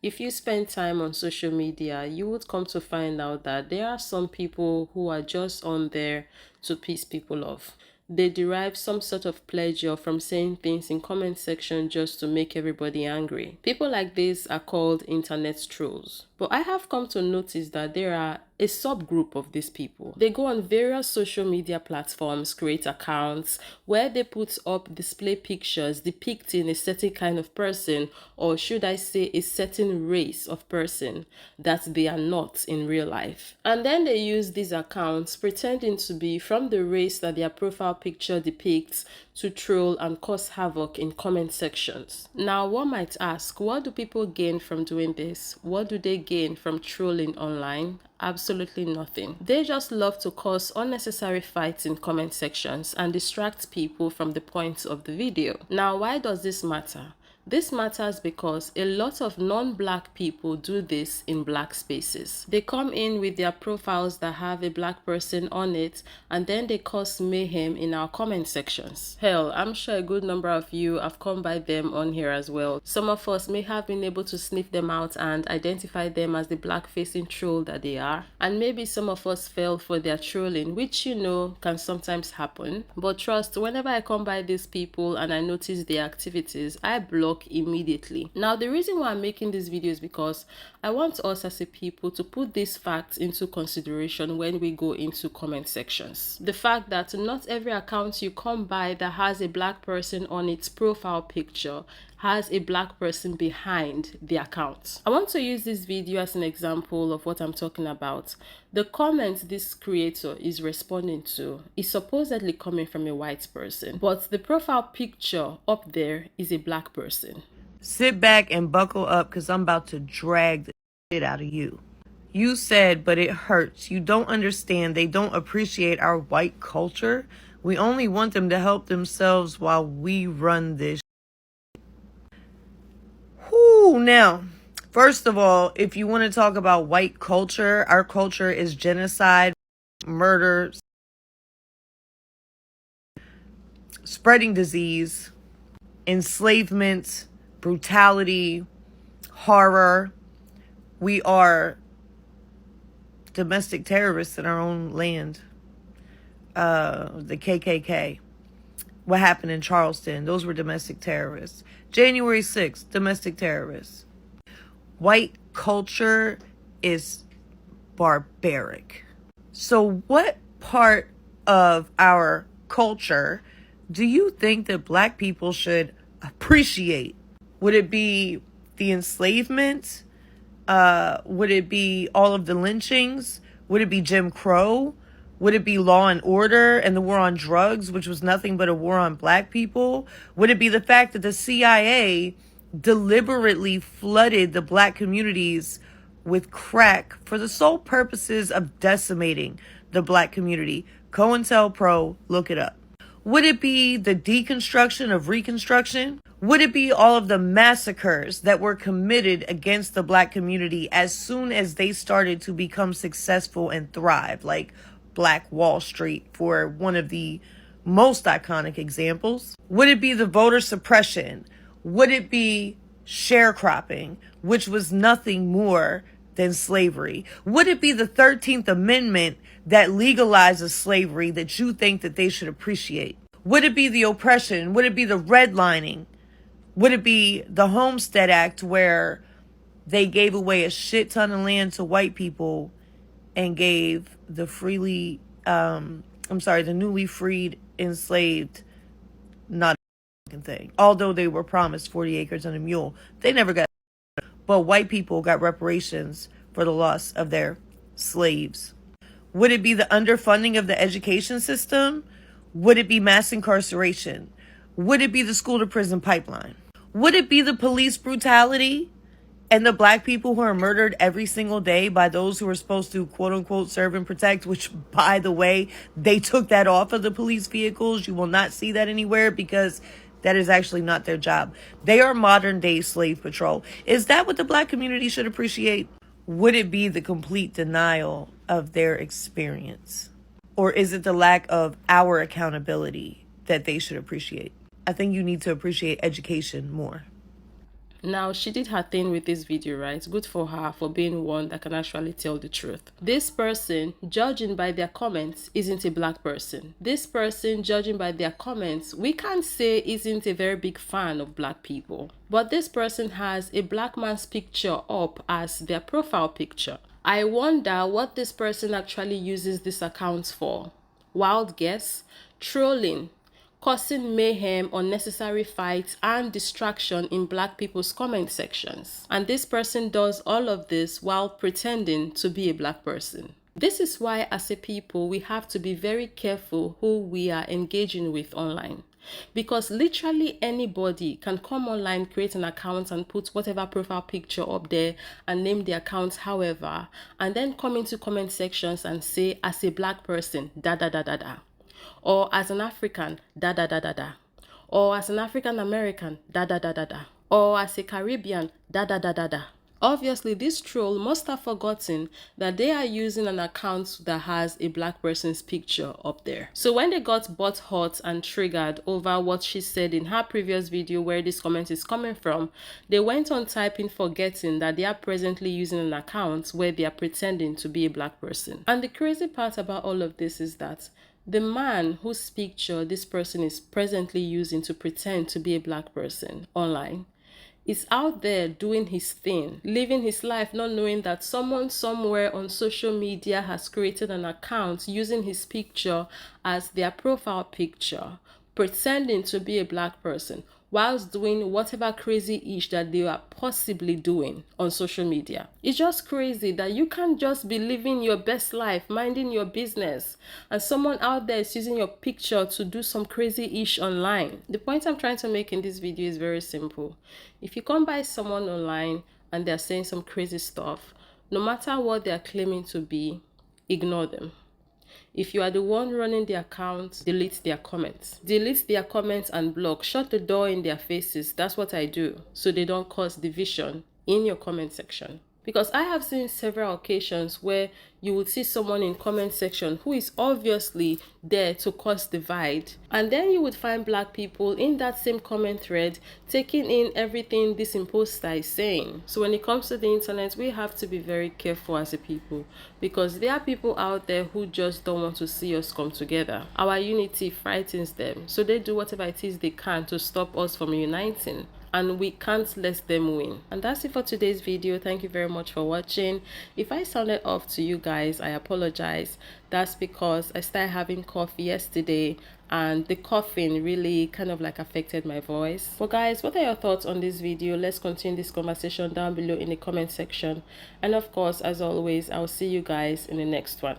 If you spend time on social media, you would come to find out that there are some people who are just on there to piss people off. They derive some sort of pleasure from saying things in comment section just to make everybody angry. People like this are called internet trolls. But I have come to notice that there are a subgroup of these people. They go on various social media platforms, create accounts where they put up display pictures depicting a certain kind of person, or should I say a certain race of person that they are not in real life. And then they use these accounts pretending to be from the race that their profile picture depicts to troll and cause havoc in comment sections. Now, one might ask, what do people gain from doing this? What do they gain from trolling online? Absolutely nothing. They just love to cause unnecessary fights in comment sections and distract people from the point of the video. Now, why does this matter? This matters because a lot of non-black people do this in black spaces. They come in with their profiles that have a black person on it, and then they cause mayhem in our comment sections. Hell, I'm sure a good number of you have come by them on here as well. Some of us may have been able to sniff them out and identify them as the black-facing troll that they are. And maybe some of us fell for their trolling, which can sometimes happen. But trust, whenever I come by these people and I notice their activities, I block immediately. Now, the reason why I'm making this video is because I want us as a people to put these facts into consideration when we go into comment sections. The fact that not every account you come by that has a black person on its profile picture has a black person behind the account. I want to use this video as an example of what I'm talking about. The comment this creator is responding to is supposedly coming from a white person, but the profile picture up there is a black person. Sit back and buckle up because I'm about to drag the shit out of you. You said, but it hurts. You don't understand. They don't appreciate our white culture. We only want them to help themselves while we run this. Now, first of all, if you want to talk about white culture, our culture is genocide, murder, spreading disease, enslavement, brutality, horror. We are domestic terrorists in our own land. The KKK. What happened in Charleston, those were domestic terrorists. January 6th, domestic terrorists. White culture is barbaric. So what part of our culture do you think that black people should appreciate? Would it be the enslavement? Would it be all of the lynchings? Would it be Jim Crow? Would it be Law and Order and the war on drugs, which was nothing but a war on black people? Would it be the fact that the CIA deliberately flooded the black communities with crack for the sole purposes of decimating the black community? COINTELPRO, look it up. Would it be the deconstruction of Reconstruction? Would it be all of the massacres that were committed against the black community as soon as they started to become successful and thrive, like Black Wall Street for one of the most iconic examples? Would it be the voter suppression? Would it be sharecropping, which was nothing more than slavery? Would it be the 13th Amendment that legalizes slavery that you think that they should appreciate? Would it be the oppression? Would it be the redlining? Would it be the Homestead Act where they gave away a shit ton of land to white people and gave the the newly freed enslaved not a thing? Although they were promised 40 acres and a mule, they never got. But white people got reparations for the loss of their slaves. Would it be the underfunding of the education system? Would it be mass incarceration? Would it be the school to prison pipeline? Would it be the police brutality and the black people who are murdered every single day by those who are supposed to, quote unquote, serve and protect, which, by the way, they took that off of the police vehicles. You will not see that anywhere because that is actually not their job. They are modern day slave patrol. Is that what the black community should appreciate? Would it be the complete denial of their experience? Or is it the lack of our accountability that they should appreciate? I think you need to appreciate education more. Now, she did her thing with this video, right? Good for her for being one that can actually tell the truth. This person, judging by their comments, isn't a black person. This person, judging by their comments, we can't say isn't a very big fan of black people. But this person has a black man's picture up as their profile picture. I wonder what this person actually uses this account for. Wild guess? Trolling, causing mayhem, unnecessary fights, and distraction in black people's comment sections. And this person does all of this while pretending to be a black person. This is why, as a people, we have to be very careful who we are engaging with online. Because literally anybody can come online, create an account, and put whatever profile picture up there and name the account however, and then come into comment sections and say, as a black person, da da da da da, or as an African, da da da da da, or as an African American, da da da da da, or as a Caribbean, da da da da da. Obviously, this troll must have forgotten that they are using an account that has a black person's picture up there. So when they got butt hot and triggered over what she said in her previous video where this comment is coming from, they went on typing, forgetting that they are presently using an account where they are pretending to be a black person. And the crazy part about all of this is that the man whose picture this person is presently using to pretend to be a black person online is out there doing his thing, living his life, not knowing that someone somewhere on social media has created an account using his picture as their profile picture, pretending to be a black person, whilst doing whatever crazy ish that they are possibly doing on social media. It's just crazy that you can't just be living your best life, minding your business, and someone out there is using your picture to do some crazy ish online. The point I'm trying to make in this video is very simple. If you come by someone online and they're saying some crazy stuff, no matter what they're claiming to be, ignore them. If you are the one running the account, delete their comments. Delete their comments and block. Shut the door in their faces. That's what I do, so they don't cause division in your comment section. Because I have seen several occasions where you would see someone in comment section who is obviously there to cause divide, and then you would find black people in that same comment thread taking in everything this imposter is saying. So when it comes to the internet, we have to be very careful as a people, because there are people out there who just don't want to see us come together. Our unity frightens them, so they do whatever it is they can to stop us from uniting, and we can't let them win. And that's it for today's video. Thank you very much for watching. If I sounded off to you guys, I apologize. That's because I started having cough yesterday, and the coughing really kind of like affected my voice. But guys, what are your thoughts on this video? Let's continue this conversation down below in the comment section, and of course, as always, I'll see you guys in the next one.